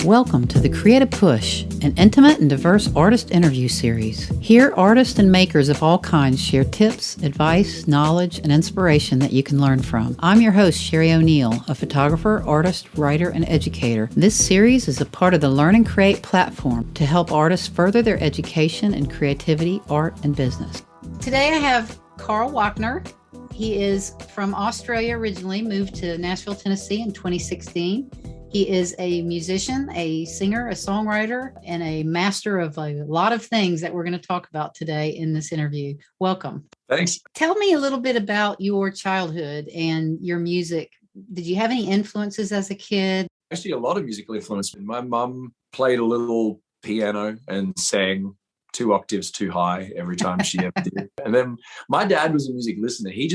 Welcome to the Creative Push, an intimate and diverse artist interview series. Here, artists and makers of all kinds share tips, advice, knowledge, and inspiration that you can learn from. I'm your host, Sherry O'Neill, a photographer, artist, writer, and educator. This series is a part of the Learn and Create platform to help artists further their education in creativity, art, and business. Today I have Carl Wockner. He is from Australia originally, moved to Nashville, Tennessee in 2016. He is a musician, a singer, a songwriter, and a master of a lot of things that we're going to talk about today in this interview. Welcome. Thanks. Tell me a little bit about your childhood and your music. Did you have any influences as a kid? Actually, a lot of musical influence. My mum played a little piano and sang 2 octaves too high every time she ever did. And then my dad was a music listener. He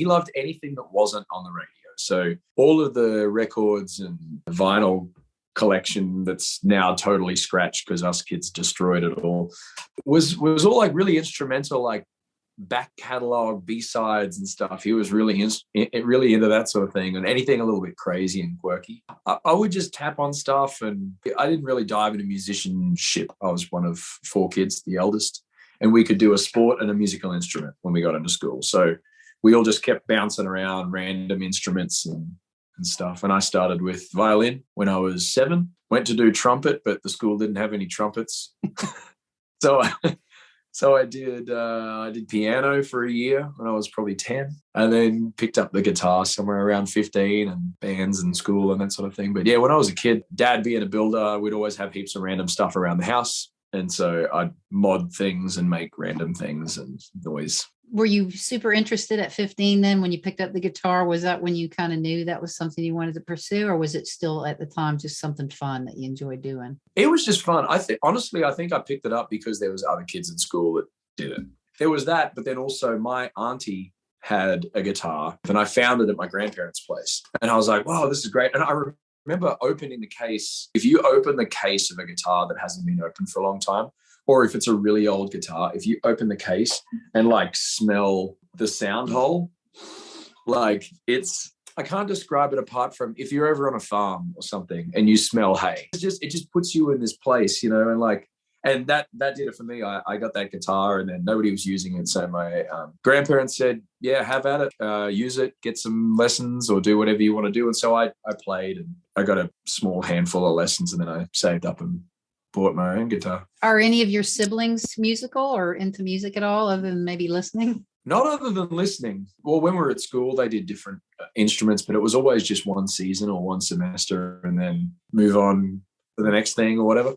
loved anything that wasn't on the radio. So all of the records and vinyl collection that's now totally scratched because us kids destroyed it all was all like really instrumental, like back catalog, B-sides and stuff. He was really into that sort of thing, and anything a little bit crazy and quirky. I would just tap on stuff, and I didn't really dive into musicianship. I was one of 4 kids, the eldest, and we could do a sport and a musical instrument when we got into school. So we all just kept bouncing around random instruments and stuff. And I started with violin when I was 7, went to do trumpet, but the school didn't have any trumpets. So I did piano for a year when I was probably 10, and then picked up the guitar somewhere around 15, and bands in school and that sort of thing. But yeah, when I was a kid, Dad being a builder, we'd always have heaps of random stuff around the house. And so I'd mod things and make random things and noise. Were you super interested at 15 then when you picked up the guitar? Was that when you kind of knew that was something you wanted to pursue, or was it still at the time just something fun that you enjoyed doing? It was just fun. I think I picked it up because there was other kids in school that did it. There was that, but then also my auntie had a guitar and I found it at my grandparents' place. And I was like, wow, this is great. And I remember opening the case. If you open the case of a guitar that hasn't been opened for a long time, or if it's a really old guitar, if you open the case and like smell the sound hole, like I can't describe it apart from if you're ever on a farm or something and you smell hay. It just puts you in this place, and that did it for me. I got that guitar and then nobody was using it. So my grandparents said, yeah, have at it, use it, get some lessons or do whatever you want to do. And so I played and I got a small handful of lessons and then I saved up and bought my own guitar. Are any of your siblings musical or into music at all, other than maybe listening? Not other than listening. Well, when we were at school, they did different instruments, but it was always just one season or one semester and then move on to the next thing or whatever.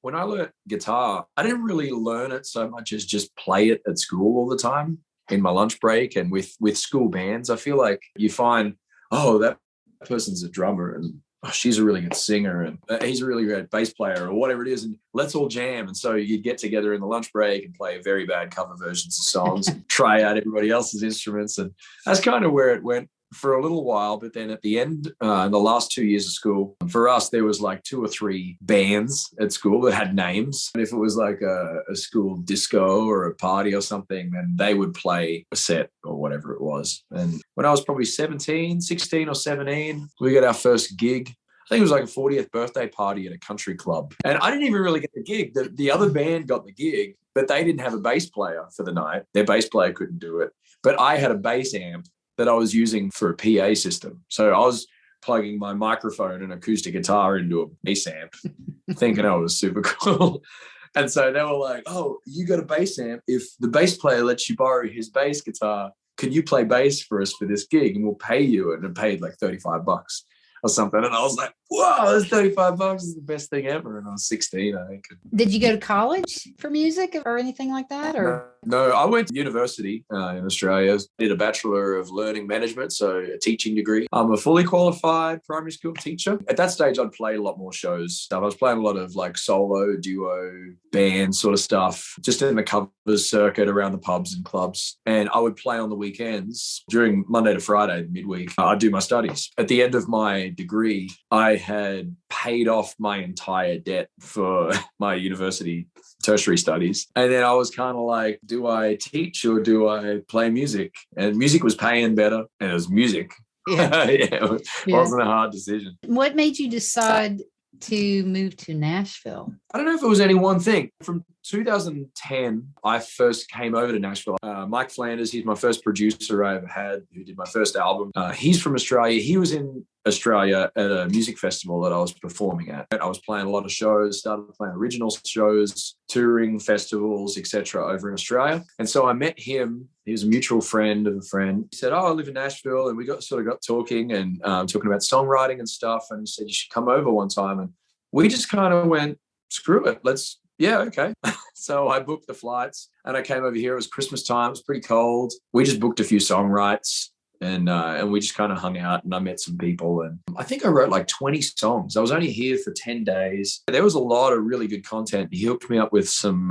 When I learned guitar, I didn't really learn it so much as just play it at school all the time in my lunch break and with school bands. I feel like you find, oh, that person's a drummer and oh, she's a really good singer and he's a really great bass player or whatever it is, and let's all jam. And so you'd get together in the lunch break and play very bad cover versions of songs and try out everybody else's instruments. And that's kind of where it went for a little while. But then at the end, in the last 2 years of school, for us, there was like 2 or 3 bands at school that had names. And if it was like a school disco or a party or something, then they would play a set or whatever it was. And when I was probably 16 or 17, we got our first gig. I think it was like a 40th birthday party at a country club. And I didn't even really get the gig. The other band got the gig, but they didn't have a bass player for the night. Their bass player couldn't do it. But I had a bass amp that I was using for a PA system. So I was plugging my microphone and acoustic guitar into a bass amp, thinking I was super cool. And so they were like, oh, you got a bass amp. If the bass player lets you borrow his bass guitar, can you play bass for us for this gig? And we'll pay you. And it paid like $35 or something. And I was like, wow, this $35 is the best thing ever. And I was 16, I think. Did you go to college for music or anything like that? Or No, I went to university in Australia. Did a Bachelor of Learning Management, so a teaching degree. I'm a fully qualified primary school teacher. At that stage, I'd played a lot more shows. I was playing a lot of like solo, duo, band sort of stuff, just in the covers circuit around the pubs and clubs. And I would play on the weekends during Monday to Friday, midweek. I'd do my studies. At the end of my degree, I had paid off my entire debt for my university tertiary studies. And then I was kind of like, do I teach or do I play music? And music was paying better and it was music. Yeah. It wasn't a hard decision. What made you decide to move to Nashville? I don't know if it was any one thing. From 2010, I first came over to Nashville. Mike Flanders, he's my first producer I ever had, who did my first album. He's from Australia. He was in Australia at a music festival that I was performing at. I was playing a lot of shows, started playing original shows, touring festivals, etc. over in Australia. And so I met him. He was a mutual friend of a friend. He said, I live in Nashville. And we got talking and talking about songwriting and stuff. And he said, you should come over one time. And we just kind of went, screw it. Yeah, okay. So I booked the flights and I came over here. It was Christmas time. It was pretty cold. We just booked a few songwrites and we just kind of hung out and I met some people. And I think I wrote like 20 songs. I was only here for 10 days. There was a lot of really good content. He hooked me up with some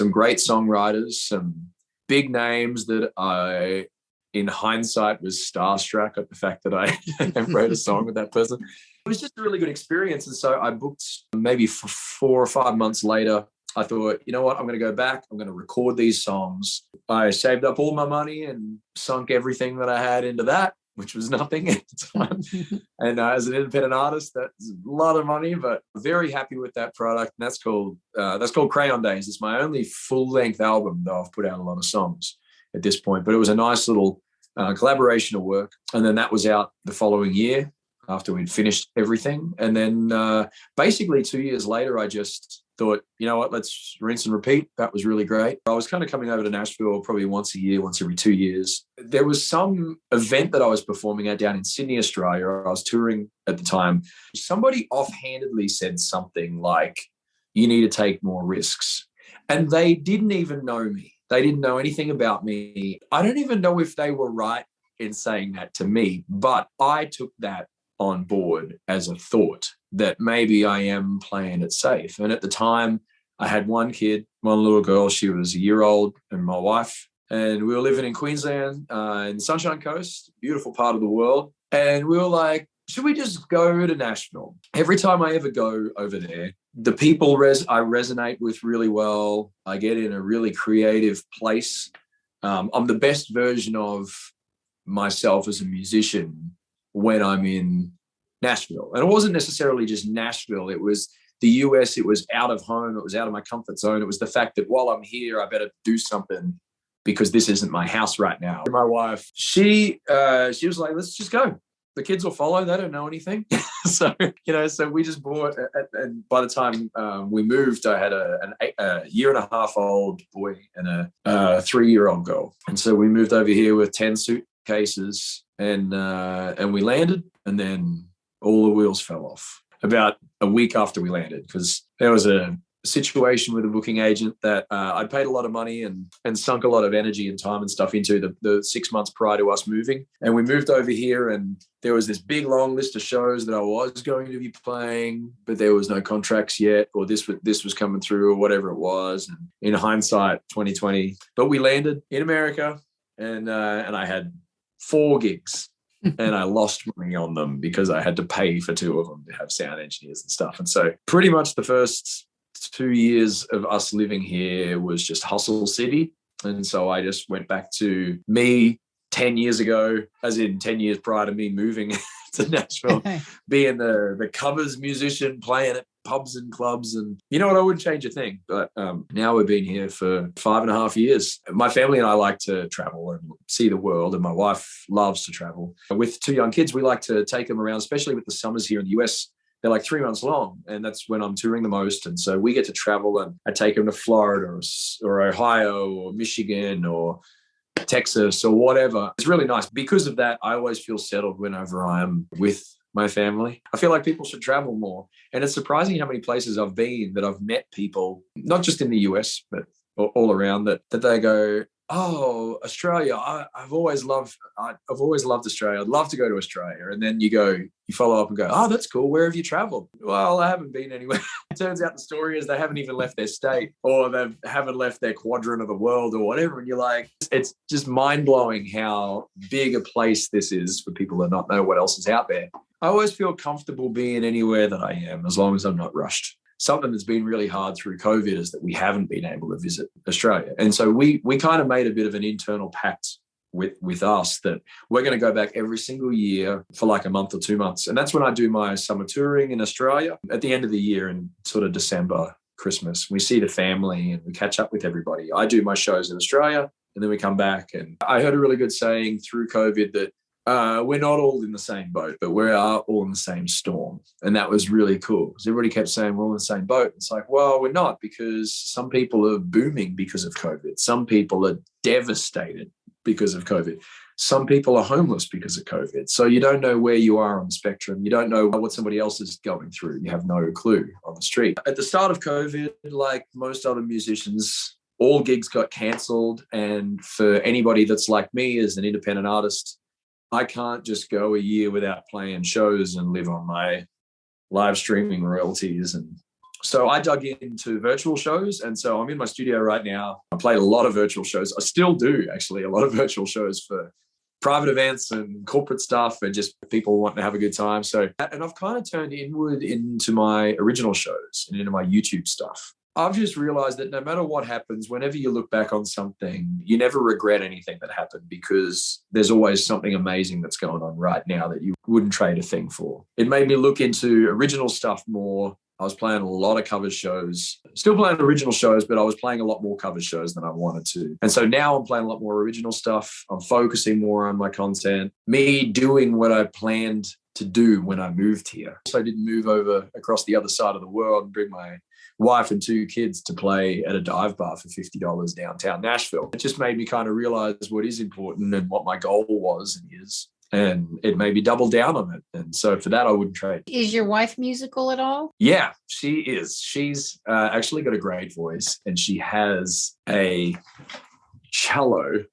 great songwriters, some big names that I, in hindsight, was starstruck at the fact that I wrote a song with that person. It was just a really good experience. And so I booked maybe 4 or 5 months later. I thought, you know what, I'm going to go back. I'm going to record these songs. I saved up all my money and sunk everything that I had into that, which was nothing at the time. And as an independent artist, that's a lot of money, but very happy with that product. And that's called Crayon Days. It's my only full-length album, though I've put out a lot of songs at this point. But it was a nice little collaboration of work. And then that was out the following year after we'd finished everything. And then basically 2 years later, I just thought, you know what, let's rinse and repeat. That was really great. I was kind of coming over to Nashville probably once a year, once every 2 years. There was some event that I was performing at down in Sydney, Australia. I was touring at the time. Somebody offhandedly said something like, you need to take more risks. And they didn't even know me. They didn't know anything about me. I don't even know if they were right in saying that to me, but I took that on board as a thought that maybe I am playing it safe. And at the time, I had one kid, one little girl. She was a year old, and my wife. And we were living in Queensland, in the Sunshine Coast, beautiful part of the world. And we were like, should we just go to Nashville? Every time I ever go over there, the people I resonate with really well. I get in a really creative place. I'm the best version of myself as a musician when I'm in Nashville. And it wasn't necessarily just Nashville. It was the US. It was out of home. It was out of my comfort zone. It was the fact that while I'm here, I better do something because this isn't my house right now. My wife, she was like, let's just go. The kids will follow. They don't know anything. So we just bought, and by the time we moved, I had a year and a half old boy and a 3-year-old girl. And so we moved over here with 10 suitcases and we landed, and then all the wheels fell off about a week after we landed, because there was a situation with a booking agent that I'd paid a lot of money and sunk a lot of energy and time and stuff into the 6 months prior to us moving. And we moved over here, and there was this big long list of shows that I was going to be playing, but there was no contracts yet, or this was coming through, or whatever it was. And in hindsight, 2020, but we landed in America, and I had 4 gigs. And I lost money on them because I had to pay for 2 of them to have sound engineers and stuff. And so pretty much the first 2 years of us living here was just hustle city. And so I just went back to me 10 years ago, as in 10 years prior to me moving to Nashville, being the covers musician, playing at pubs and clubs. And you know what, I wouldn't change a thing. But now we've been here for 5.5 years. My family and I like to travel and see the world, and my wife loves to travel. With 2 young kids, we like to take them around, especially with the summers here in the US. They're like 3 months long, and that's when I'm touring the most. And so we get to travel, and I take them to Florida or Ohio or Michigan or Texas or whatever. It's really nice. Because of that, I always feel settled whenever I am with my family. I feel like people should travel more. And it's surprising how many places I've been that I've met people, not just in the US, but all around, that they go, oh, Australia, I've always loved Australia. I'd love to go to Australia. And then you follow up and go, oh, that's cool. Where have you traveled? Well, I haven't been anywhere. It turns out the story is they haven't even left their state, or they haven't left their quadrant of the world or whatever. And you're like, it's just mind blowing how big a place this is for people to not know what else is out there. I always feel comfortable being anywhere that I am, as long as I'm not rushed. Something that's been really hard through COVID is that we haven't been able to visit Australia. And so we kind of made a bit of an internal pact with us that we're going to go back every single year for like a month or 2 months. And that's when I do my summer touring in Australia at the end of the year in sort of December, Christmas. We see the family and we catch up with everybody. I do my shows in Australia and then we come back. And I heard a really good saying through COVID that we're not all in the same boat, but we are all in the same storm. And that was really cool because everybody kept saying we're all in the same boat. It's like, well, we're not, because some people are booming because of COVID. Some people are devastated because of COVID. Some people are homeless because of COVID. So you don't know where you are on the spectrum. You don't know what somebody else is going through. You have no clue on the street. At the start of COVID, like most other musicians, all gigs got cancelled. And for anybody that's like me as an independent artist, I can't just go a year without playing shows and live on my live streaming royalties. And so I dug into virtual shows. And so I'm in my studio right now. I played a lot of virtual shows. I still do, actually, a lot of virtual shows for private events and corporate stuff and just people wanting to have a good time. So, and I've kind of turned inward into my original shows and into my YouTube stuff. I've just realized that no matter what happens, whenever you look back on something, you never regret anything that happened, because there's always something amazing that's going on right now that you wouldn't trade a thing for. It made me look into original stuff more. I was playing a lot of cover shows, still playing original shows, but I was playing a lot more cover shows than I wanted to. And so now I'm playing a lot more original stuff. I'm focusing more on my content, me doing what I planned to do when I moved here. So I didn't move over across the other side of the world and bring my wife and 2 kids to play at a dive bar for $50 downtown Nashville. It just made me kind of realize what is important and what my goal was and is. And it made me double down on it. And so for that, I wouldn't trade. Is your wife musical at all? Yeah, she is. She's actually got a great voice, and she has a cello.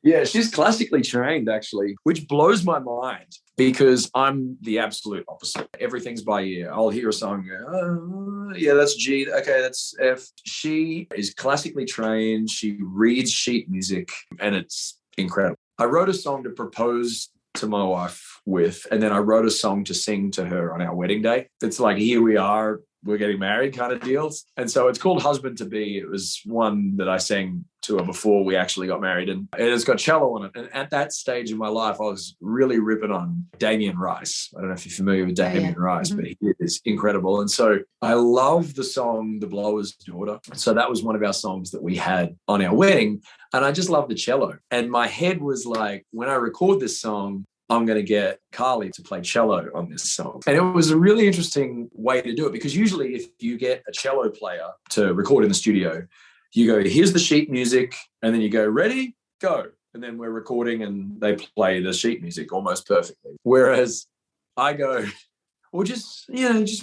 Yeah, she's classically trained, actually, which blows my mind because I'm the absolute opposite. Everything's by ear. I'll hear a song, go, yeah, that's G. Okay, that's F. She is classically trained. She reads sheet music, and it's incredible. I wrote a song to propose to my wife with, and then I wrote a song to sing to her on our wedding day. It's like, here we are, we're getting married kind of deals. And so it's called Husband to Be. It was one that I sang to her before we actually got married, and it's got cello on it. And at that stage in my life, I was really ripping on Damien Rice. I don't know if you're familiar with Damien Rice, but he is incredible. And so I love the song The Blower's Daughter. So that was one of our songs that we had on our wedding. And I just love the cello. And my head was like, when I record this song, I'm going to get Carly to play cello on this song. And it was a really interesting way to do it, because usually if you get a cello player to record in the studio, you go, here's the sheet music, and then you go, ready, go. And then we're recording and they play the sheet music almost perfectly. Whereas I go, well, just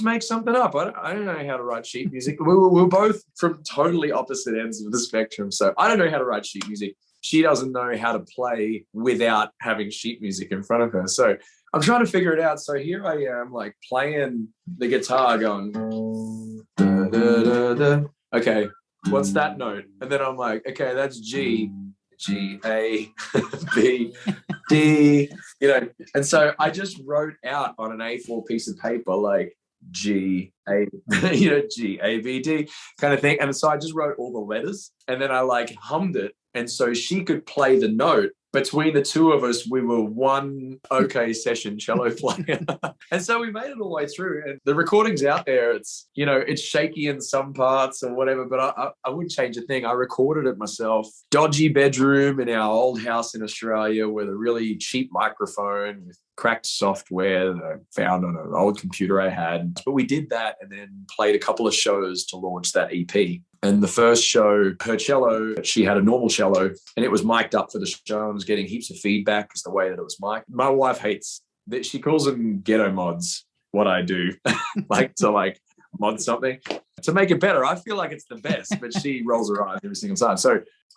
make something up. I don't know how to write sheet music. We're both from totally opposite ends of the spectrum. So I don't know how to write sheet music. She doesn't know how to play without having sheet music in front of her. So I'm trying to figure it out. So here I am, like playing the guitar going, da, da, da, da. Okay, what's that note? And then I'm like, okay, that's G, G, A, B, D, And so I just wrote out on an A4 piece of paper, like G, A, G, A, B, D kind of thing. And so I just wrote all the letters, and then I like hummed it. And so she could play the note. Between the two of us, we were one okay session cello player. And so we made it all the way through. And the recording's out there. It's, it's shaky in some parts or whatever, but I wouldn't change a thing. I recorded it myself. Dodgy bedroom in our old house in Australia with a really cheap microphone with cracked software that I found on an old computer I had. But we did that and then played a couple of shows to launch that EP. And the first show, her cello, she had a normal cello and it was mic'd up for the show and was getting heaps of feedback because the way that it was mic'd. My wife hates that. She calls them ghetto mods, what I do, to mod something to make it better. I feel like it's the best, but she rolls her eyes every single time.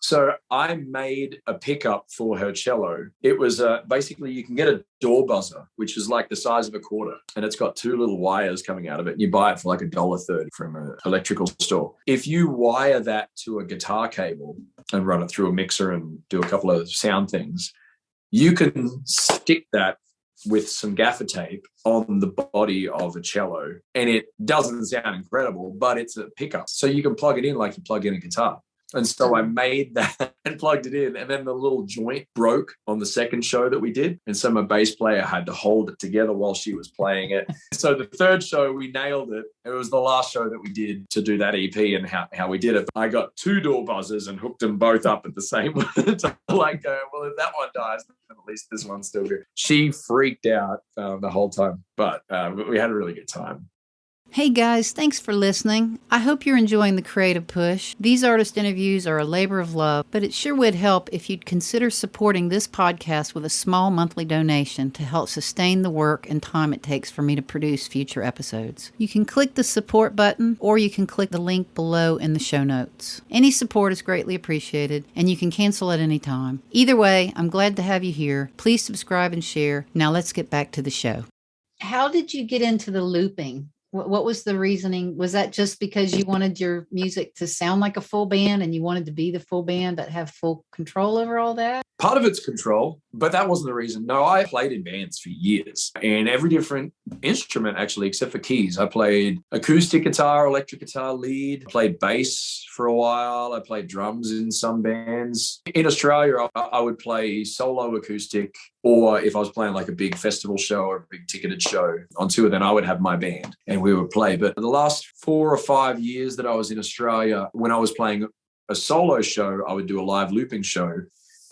So I made a pickup for her cello. It was basically you can get a door buzzer, which is like the size of a quarter, and it's got 2 little wires coming out of it. And you buy it for like $1.30 from an electrical store. If you wire that to a guitar cable and run it through a mixer and do a couple of sound things, you can stick that with some gaffer tape on the body of a cello, and it doesn't sound incredible, but it's a pickup. So you can plug it in like you plug in a guitar. And so I made that and plugged it in. And then the little joint broke on the second show that we did. And so my bass player had to hold it together while she was playing it. So the third show, we nailed it. It was the last show that we did to do that EP and how we did it. I got 2 door buzzers and hooked them both up at the same time. Like, well, if that one dies, then at least this one's still good. She freaked out the whole time, but we had a really good time. Hey guys, thanks for listening. I hope you're enjoying the Creative Push. These artist interviews are a labor of love, but it sure would help if you'd consider supporting this podcast with a small monthly donation to help sustain the work and time it takes for me to produce future episodes. You can click the support button, or you can click the link below in the show notes. Any support is greatly appreciated, and you can cancel at any time. Either way, I'm glad to have you here. Please subscribe and share. Now let's get back to the show. How did you get into the looping? What was the reasoning? Was that just because you wanted your music to sound like a full band and you wanted to be the full band that have full control over all that? Part of it's control, but that wasn't the reason. No, I played in bands for years and every different instrument, actually, except for keys. I played acoustic guitar, electric guitar lead, played bass for a while. I played drums in some bands. In Australia, I would play solo acoustic, or if I was playing like a big festival show or a big ticketed show on tour, then I would have my band and we would play. But the last 4 or 5 years that I was in Australia, when I was playing a solo show, I would do a live looping show.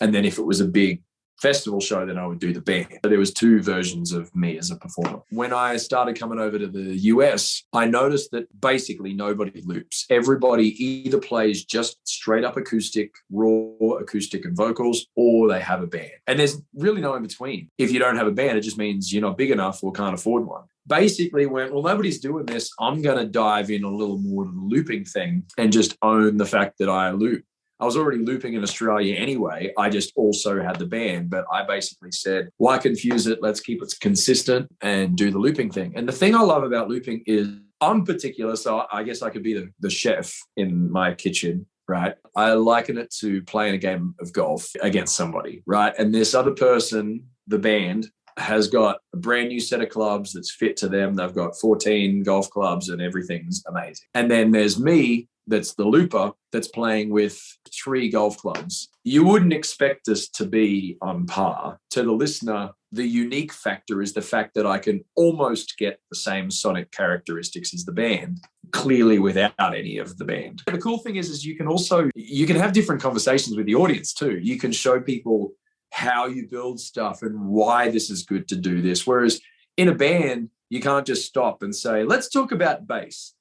And then if it was a big festival show, then I would do the band. So there was 2 versions of me as a performer. When I started coming over to the US, I noticed that basically nobody loops. Everybody either plays just straight up acoustic, raw acoustic and vocals, or they have a band. And there's really no in between. If you don't have a band, it just means you're not big enough or can't afford one. Basically went, well, nobody's doing this. I'm going to dive in a little more to the looping thing and just own the fact that I loop. I was already looping in Australia anyway. I just also had the band, but I basically said, why confuse it? Let's keep it consistent and do the looping thing. And the thing I love about looping is I'm particular, so I guess I could be the chef in my kitchen, right? I liken it to playing a game of golf against somebody, right? And this other person, the band, has got a brand new set of clubs that's fit to them. They've got 14 golf clubs and everything's amazing. And then there's me, that's the looper, that's playing with 3 golf clubs. You wouldn't expect us to be on par. To the listener, the unique factor is the fact that I can almost get the same sonic characteristics as the band, clearly without any of the band. The cool thing is you can have different conversations with the audience too. You can show people how you build stuff and why this is good to do this. Whereas in a band, you can't just stop and say, let's talk about bass.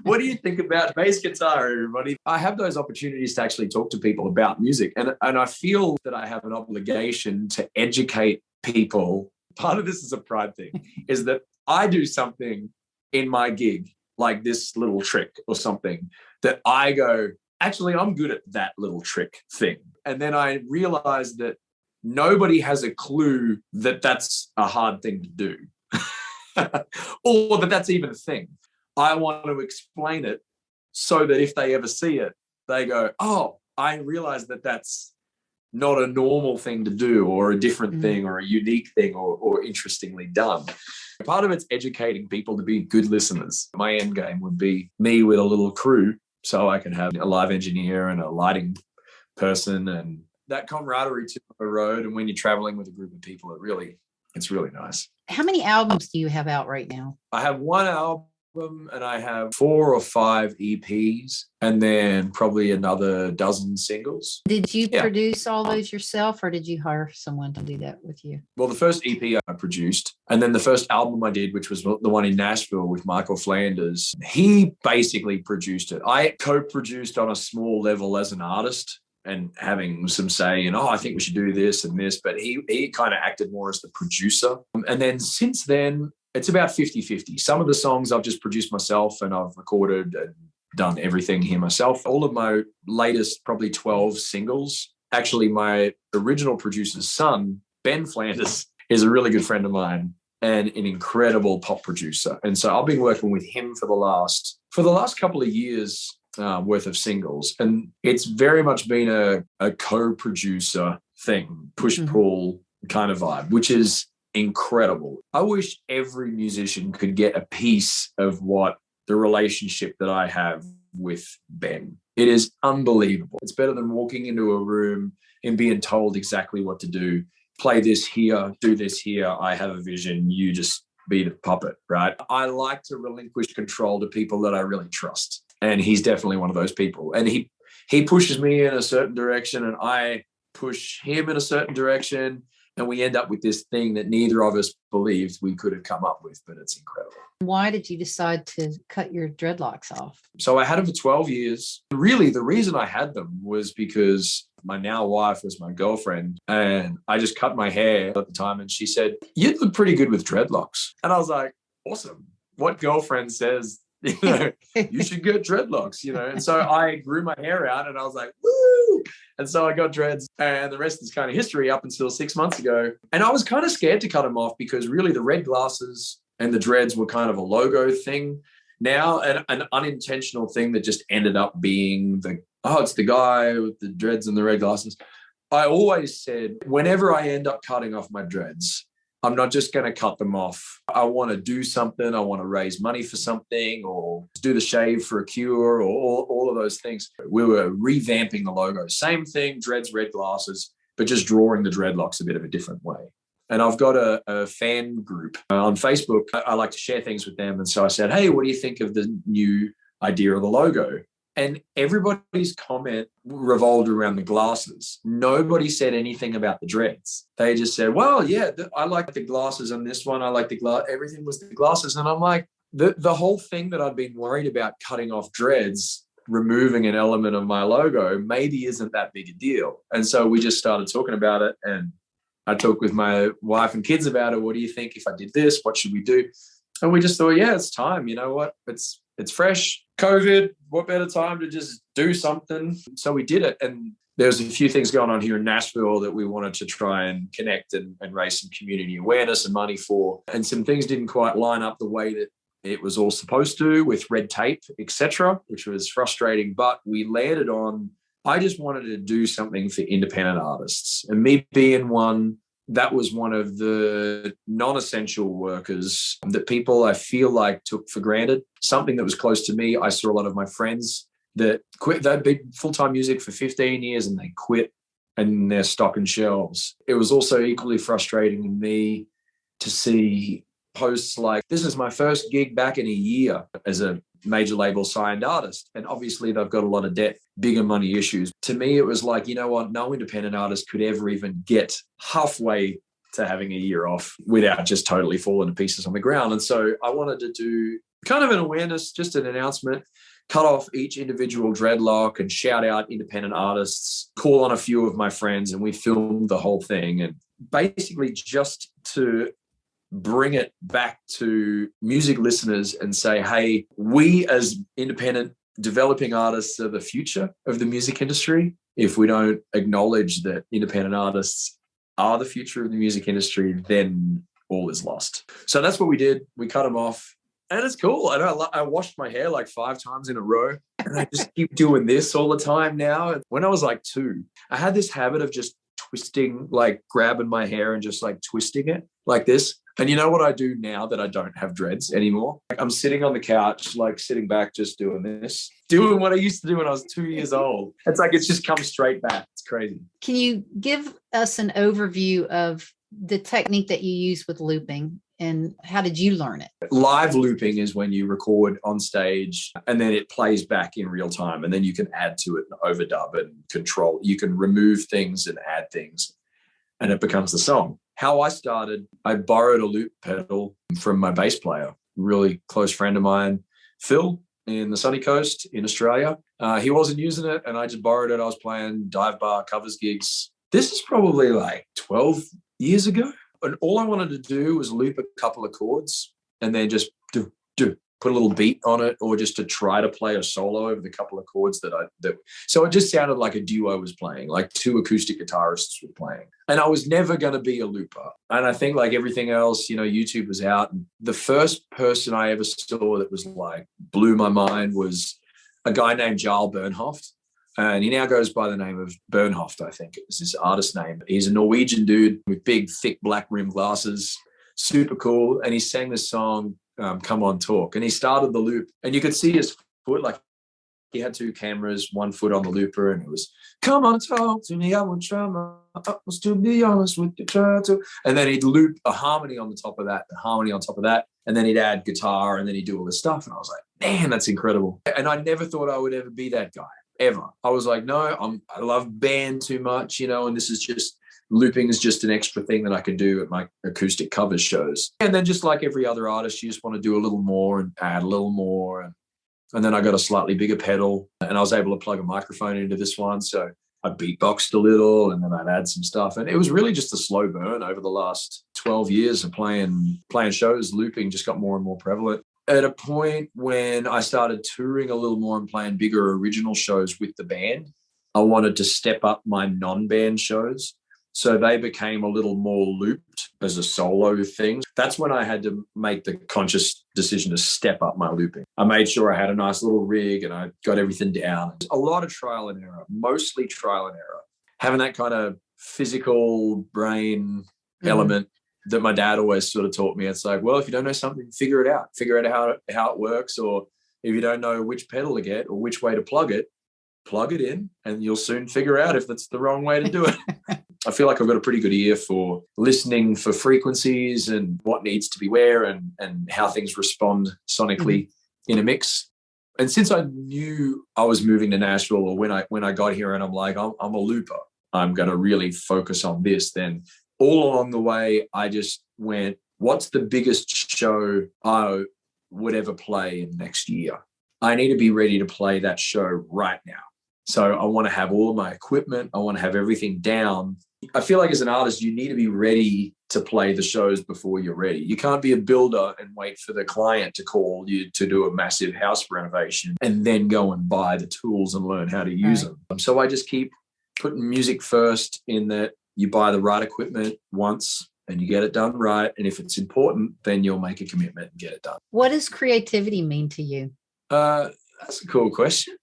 What do you think about bass guitar, everybody? I have those opportunities to actually talk to people about music. And I feel that I have an obligation to educate people. Part of this is a pride thing, is that I do something in my gig, like this little trick or something, that I go, actually, I'm good at that little trick thing. And then I realize that nobody has a clue that that's a hard thing to do or that that's even a thing. I want to explain it so that if they ever see it, they go, oh, I realize that that's not a normal thing to do or a different thing or a unique thing or interestingly done. Part of it's educating people to be good listeners. My end game would be me with a little crew so I can have a live engineer and a lighting person and that camaraderie to the road. And when you're traveling with a group of people, it's really nice. How many albums do you have out right now? I have 1 album. And I have 4 or 5 EPs and then probably another dozen singles. Did you produce all those yourself or did you hire someone to do that with you? Well, the first EP I produced and then the first album I did, which was the one in Nashville with Michael Flanders, he basically produced it. I co-produced on a small level as an artist and having some say in, I think we should do this and this, but he kind of acted more as the producer. And then since then, it's about 50-50. Some of the songs I've just produced myself and I've recorded and done everything here myself. All of my latest, probably 12 singles, actually my original producer's son, Ben Flanders, is a really good friend of mine and an incredible pop producer. And so I've been working with him for the last couple of years worth of singles. And it's very much been a co-producer thing, push-pull kind of vibe, which is incredible. I wish every musician could get a piece of what the relationship that I have with Ben. It is unbelievable. It's better than walking into a room and being told exactly what to do. Play this here, do this here. I have a vision. You just be the puppet, right? I like to relinquish control to people that I really trust. And he's definitely one of those people. And he pushes me in a certain direction and I push him in a certain direction. And we end up with this thing that neither of us believed we could have come up with, but it's incredible. Why did you decide to cut your dreadlocks off? So I had them for 12 years. Really, the reason I had them was because my now wife was my girlfriend, and I just cut my hair at the time, and she said, "You look pretty good with dreadlocks." And I was like, awesome. What girlfriend says, you should get dreadlocks, And so I grew my hair out and I was like, woo! And so I got dreads, and the rest is kind of history up until 6 months ago. And I was kind of scared to cut them off because really the red glasses and the dreads were kind of a logo thing. Now, an unintentional thing that just ended up being it's the guy with the dreads and the red glasses. I always said, whenever I end up cutting off my dreads, I'm not just going to cut them off. I want to do something. I want to raise money for something or do the shave for a cure or all of those things. We were revamping the logo. Same thing, dreads, red glasses, but just drawing the dreadlocks a bit of a different way. And I've got a fan group on Facebook. I like to share things with them. And so I said, hey, what do you think of the new idea of the logo? And everybody's comment revolved around the glasses. Nobody said anything about the dreads. They just said, well, yeah, I like the glasses on this one. I like the glass. Everything was the glasses. And I'm like, the whole thing that I'd been worried about cutting off dreads, removing an element of my logo, maybe isn't that big a deal. And so we just started talking about it. And I talked with my wife and kids about it. What do you think if I did this? What should we do? And we just thought, yeah, it's time. You know what? It's fresh. COVID, what better time to just do something? So we did it. And there's a few things going on here in Nashville that we wanted to try and connect and raise some community awareness and money for. And some things didn't quite line up the way that it was all supposed to with red tape, etc., which was frustrating. But we landed on, I just wanted to do something for independent artists. And me being one, that was one of the non-essential workers that people I feel like took for granted. Something that was close to me. I saw a lot of my friends that quit. They'd been full-time music for 15 years and they quit and they're stocking shelves. It was also equally frustrating to me to see posts like, this is my first gig back in a year as a major label signed artist. And obviously they've got a lot of debt, bigger money issues. To me, it was like, you know what? No independent artist could ever even get halfway to having a year off without just totally falling to pieces on the ground. And so I wanted to do kind of an awareness, just an announcement, cut off each individual dreadlock and shout out independent artists, call on a few of my friends, and we filmed the whole thing. And basically just to bring it back to music listeners and say, hey, we as independent developing artists are the future of the music industry. If we don't acknowledge that independent artists are the future of the music industry, then all is lost. So that's what we did. We cut them off. And it's cool. And I washed my hair like 5 times in a row. And I just keep doing this all the time now. When I was like 2, I had this habit of just twisting, like grabbing my hair and just like twisting it like this. And you know what I do now that I don't have dreads anymore? Like I'm sitting on the couch, like sitting back, just doing this, doing what I used to do when I was 2 years old. It's like it's just come straight back. It's crazy. Can you give us an overview of the technique that you use with looping and how did you learn it? Live looping is when you record on stage and then it plays back in real time, and then you can add to it and overdub and control. You can remove things and add things and it becomes the song. How I started, I borrowed a loop pedal from my bass player, really close friend of mine, Phil, in the sunny coast in Australia. He wasn't using it and I just borrowed it. I was playing dive bar covers gigs. This is probably like 12 years ago. And all I wanted to do was loop a couple of chords and then just put a little beat on it, or just to try to play a solo over the couple of chords so it just sounded like a duo was playing, like 2 acoustic guitarists were playing. And I was never going to be a looper. And I think like everything else, YouTube was out. And the first person I ever saw that was like blew my mind was a guy named Jarl Bernhoft. And he now goes by the name of Bernhoft, I think it was his artist name. He's a Norwegian dude with big, thick black rimmed glasses, super cool. And he sang this song, Come On Talk. And he started the loop and you could see his foot, like He had 2 cameras, 1 foot on the looper, and it was, come on, talk to me, I will try my utmost to be honest with you, try to. And then he'd loop a harmony on the top of that, the harmony on top of that, and then he'd add guitar, and then he'd do all this stuff. And I was like, man, that's incredible. And I never thought I would ever be that guy, ever. I was like, no, I love band too much, and this is just, looping is just an extra thing that I can do at my acoustic covers shows. And then just like every other artist, you just want to do a little more and add a little more. And then I got a slightly bigger pedal, and I was able to plug a microphone into this one. So I beatboxed a little, and then I'd add some stuff. And it was really just a slow burn over the last 12 years of playing shows. Looping just got more and more prevalent. At a point when I started touring a little more and playing bigger original shows with the band, I wanted to step up my non-band shows. So they became a little more looped as a solo thing. That's when I had to make the conscious decision to step up my looping. I made sure I had a nice little rig and I got everything down. A lot of trial and error, mostly trial and error. Having that kind of physical brain element that my dad always sort of taught me. It's like, well, if you don't know something, figure it out. Figure out how it works. Or if you don't know which pedal to get or which way to plug it in, and you'll soon figure out if that's the wrong way to do it. I feel like I've got a pretty good ear for listening for frequencies and what needs to be where and how things respond sonically in a mix. And since I knew I was moving to Nashville, or when I got here and I'm like, I'm a looper, I'm going to really focus on this, then all along the way, I just went, what's the biggest show I would ever play in next year? I need to be ready to play that show right now. So I want to have all of my equipment. I want to have everything down. I feel like as an artist, you need to be ready to play the shows before you're ready. You can't be a builder and wait for the client to call you to do a massive house renovation and then go and buy the tools and learn how to use them. So I just keep putting music first, in that you buy the right equipment once and you get it done right. And if it's important, then you'll make a commitment and get it done. What does creativity mean to you? That's a cool question.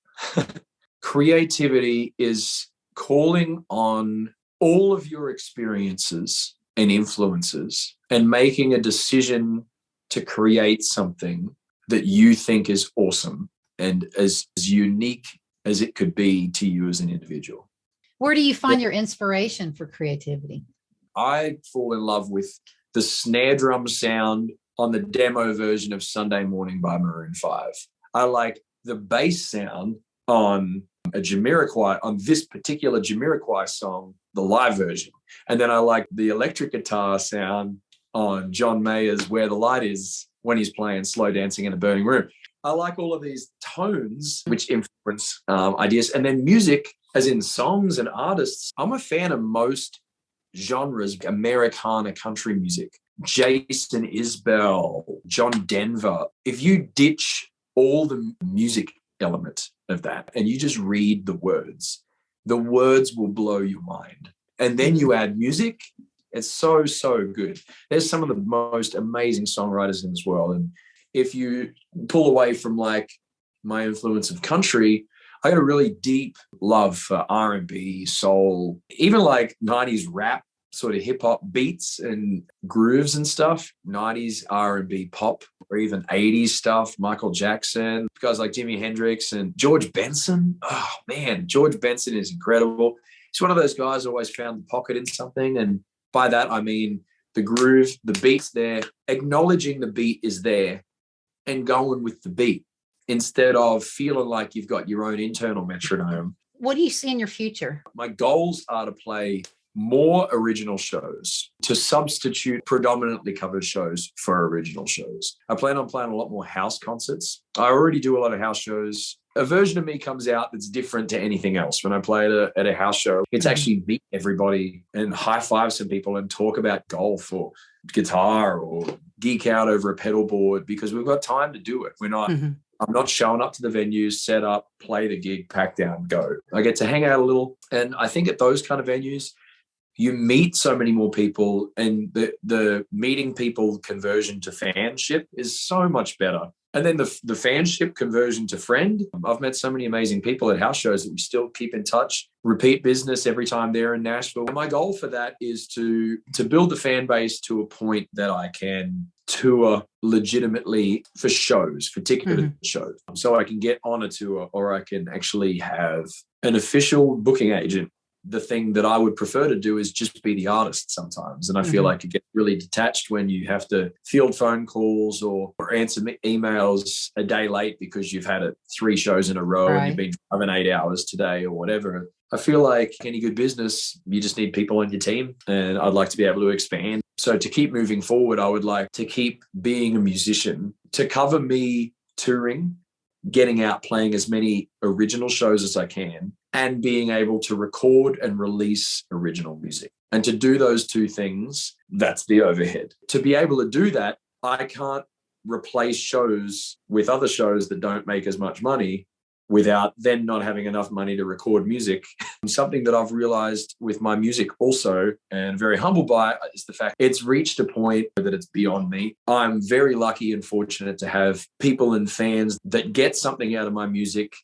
Creativity is calling on all of your experiences and influences and making a decision to create something that you think is awesome and as unique as it could be to you as an individual. Where do you find your inspiration for creativity? I fall in love with the snare drum sound on the demo version of Sunday Morning by Maroon 5. I like the bass sound on this particular Jamiroquai song, the live version. And then I like the electric guitar sound on John Mayer's Where the Light Is when he's playing Slow Dancing in a Burning Room. I like all of these tones which influence ideas. And then music, as in songs and artists, I'm a fan of most genres. Americana country music, Jason Isbell, John Denver. If you ditch all the music element of that and you just read the words will blow your mind. And then you add music. It's so, so good. There's some of the most amazing songwriters in this world. And if you pull away from like my influence of country, I got a really deep love for R&B, soul, even like 90s rap, sort of hip hop beats and grooves and stuff, 90s R&B pop, or even 80s stuff, Michael Jackson, guys like Jimi Hendrix and George Benson. Oh man, George Benson is incredible. He's one of those guys who always found the pocket in something. And by that, I mean the groove, the beat's there, acknowledging the beat is there and going with the beat instead of feeling like you've got your own internal metronome. What do you see in your future? My goals are to play more original shows, to substitute predominantly covered shows for original shows. I plan on playing a lot more house concerts. I already do a lot of house shows. A version of me comes out that's different to anything else. When I play at a house show, it's actually meet everybody and high five some people and talk about golf or guitar or geek out over a pedal board, because we've got time to do it. We're not, I'm not showing up to the venues, set up, play the gig, pack down, go. I get to hang out a little. And I think at those kind of venues, you meet so many more people, and the meeting people conversion to fanship is so much better. And then the fanship conversion to friend. I've met so many amazing people at house shows that we still keep in touch, repeat business every time they're in Nashville. And my goal for that is to build the fan base to a point that I can tour legitimately for shows, for ticketed shows. So I can get on a tour, or I can actually have an official booking agent. The thing that I would prefer to do is just be the artist sometimes. And I feel like you get really detached when you have to field phone calls or answer emails a day late because you've had 3 shows in a row and you've been driving 8 hours today or whatever. I feel like any good business, you just need people on your team, and I'd like to be able to expand. So to keep moving forward, I would like to keep being a musician, to cover me touring, getting out, playing as many original shows as I can, and being able to record and release original music. And to do those 2 things, that's the overhead. To be able to do that, I can't replace shows with other shows that don't make as much money without then not having enough money to record music. Something that I've realized with my music also, and very humbled by, is the fact it's reached a point that it's beyond me. I'm very lucky and fortunate to have people and fans that get something out of my music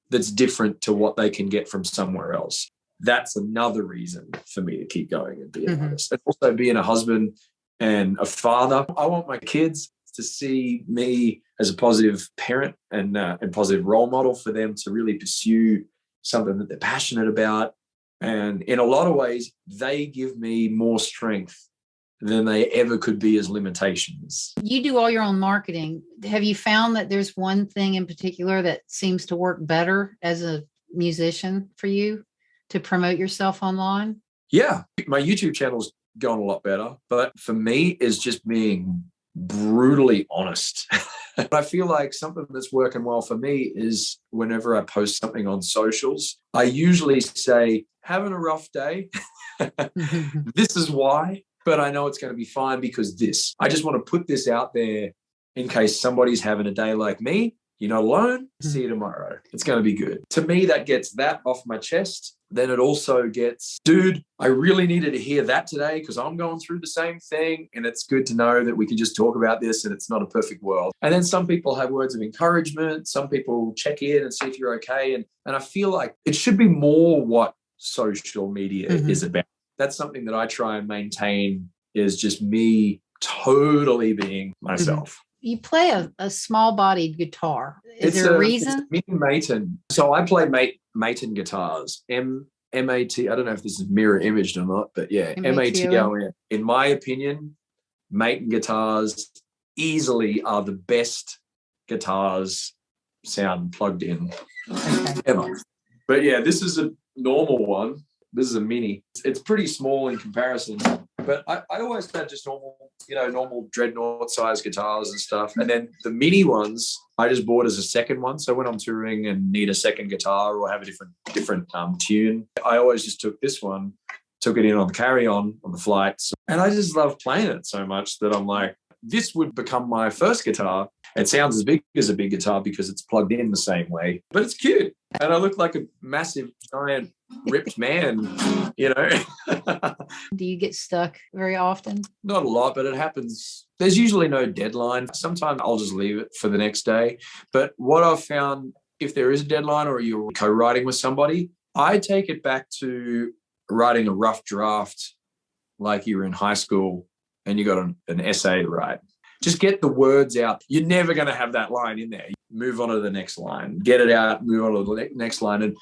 that's different to what they can get from somewhere else. That's another reason for me to keep going and be an artist. And also being a husband and a father. I want my kids to see me as a positive parent and positive role model for them to really pursue something that they're passionate about. And in a lot of ways, they give me more strength than they ever could be as limitations. You do all your own marketing. Have you found that there's one thing in particular that seems to work better as a musician for you to promote yourself online? Yeah, my YouTube channel's gone a lot better, but for me, is just being brutally honest. I feel like something that's working well for me is whenever I post something on socials, I usually say, having a rough day. This is why, but I know it's going to be fine because this. I just want to put this out there in case somebody's having a day like me. You're not alone. See you tomorrow. It's going to be good. To me, that gets that off my chest. Then it also gets, dude, I really needed to hear that today because I'm going through the same thing. And it's good to know that we can just talk about this and it's not a perfect world. And then some people have words of encouragement. Some people check in and see if you're okay. And I feel like it should be more what social media is about. That's something that I try and maintain, is just me totally being myself. You play a small-bodied guitar. Is there a reason? It's Maton. So I play Maton guitars. M-A-T. I don't know if this is mirror imaged or not, but yeah, M-A-T-O-N. In my opinion, Maton guitars easily are the best guitars sound plugged in ever. But yeah, this is a normal one. This is a mini. It's pretty small in comparison, but I always had just normal dreadnought size guitars and stuff. And then the mini ones I just bought as a second one. So when I'm touring and need a second guitar or have a different tune, I always just took this one, took it in on the carry-on on the flights. And I just love playing it so much that I'm like, this would become my first guitar. It sounds as big as a big guitar because it's plugged in the same way, but it's cute. And I look like a massive, giant, ripped man, Do you get stuck very often? Not a lot, but it happens. There's usually no deadline. Sometimes I'll just leave it for the next day. But what I've found, if there is a deadline or you're co-writing with somebody, I take it back to writing a rough draft like you were in high school and you got an essay to write. Just get the words out. You're never going to have that line in there. Move on to the next line. Get it out, move on to the next line.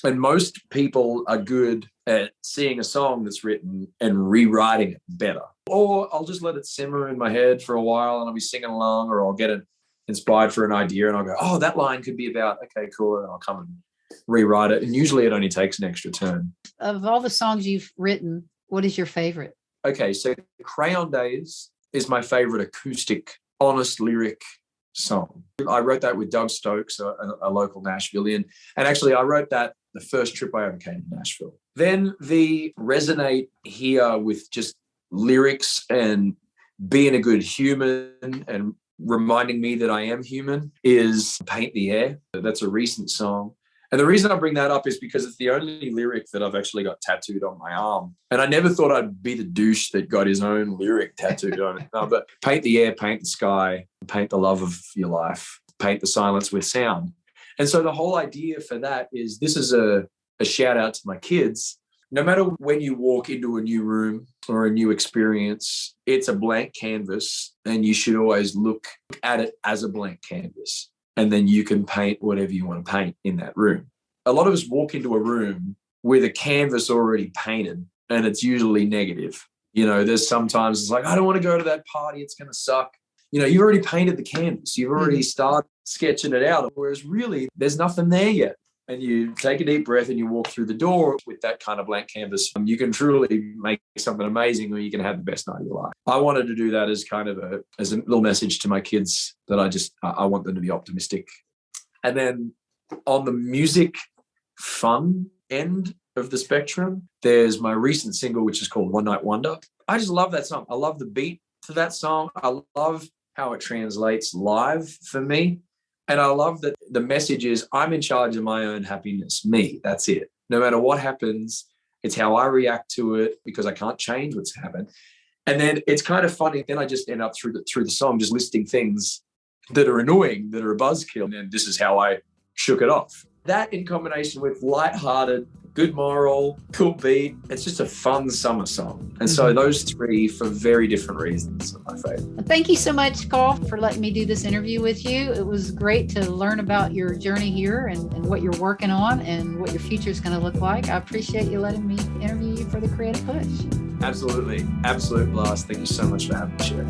And most people are good at seeing a song that's written and rewriting it better. Or I'll just let it simmer in my head for a while and I'll be singing along, or I'll get it inspired for an idea and I'll go, oh, that line could be about, okay, cool. And I'll come and rewrite it. And usually it only takes an extra turn. Of all the songs you've written, what is your favorite? Okay, so Crayon Days is my favorite acoustic, honest lyric song. I wrote that with Doug Stokes, a local Nashvilleian. And actually, I wrote that the first trip I ever came to Nashville. Then the resonate here with just lyrics and being a good human and reminding me that I am human is Paint the Air. That's a recent song. And the reason I bring that up is because it's the only lyric that I've actually got tattooed on my arm. And I never thought I'd be the douche that got his own lyric tattooed on it. No, but paint the air, paint the sky, paint the love of your life, paint the silence with sound. And so the whole idea for that is, this is a shout out to my kids. No matter when you walk into a new room or a new experience, it's a blank canvas, and you should always look at it as a blank canvas. And then you can paint whatever you want to paint in that room. A lot of us walk into a room with a canvas already painted, and it's usually negative. You know, there's sometimes it's like, I don't want to go to that party, it's going to suck. You know, you've already painted the canvas. You've already started sketching it out, whereas really there's nothing there yet. And you take a deep breath and you walk through the door with that kind of blank canvas. You can truly make something amazing, or you can have the best night of your life. I wanted to do that as kind of a little message to my kids, that I want them to be optimistic. And then on the music fun end of the spectrum, there's my recent single, which is called One Night Wonder. I just love that song. I love the beat to that song. I love how it translates live for me. And I love that the message is, I'm in charge of my own happiness. Me, that's it. No matter what happens, it's how I react to it, because I can't change what's happened. And then it's kind of funny. Then I just end up through the song just listing things that are annoying, that are a buzzkill. And this is how I shook it off. That in combination with lighthearted, good moral, cool beat, it's just a fun summer song. And so those three, for very different reasons, are my favorite. Thank you so much, Carl, for letting me do this interview with you. It was great to learn about your journey here and what you're working on and what your future is going to look like. I appreciate you letting me interview you for the Creative Push. Absolutely. Absolute blast. Thank you so much for having me, Sherry.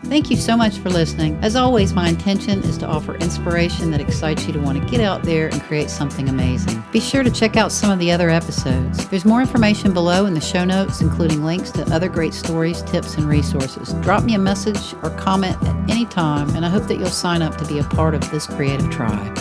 Thank you so much for listening. As always, my intention is to offer inspiration that excites you to want to get out there and create something amazing. Be sure to check out some of the other episodes. There's more information below in the show notes, including links to other great stories, tips, and resources. Drop me a message or comment at any time, and I hope that you'll sign up to be a part of this creative tribe.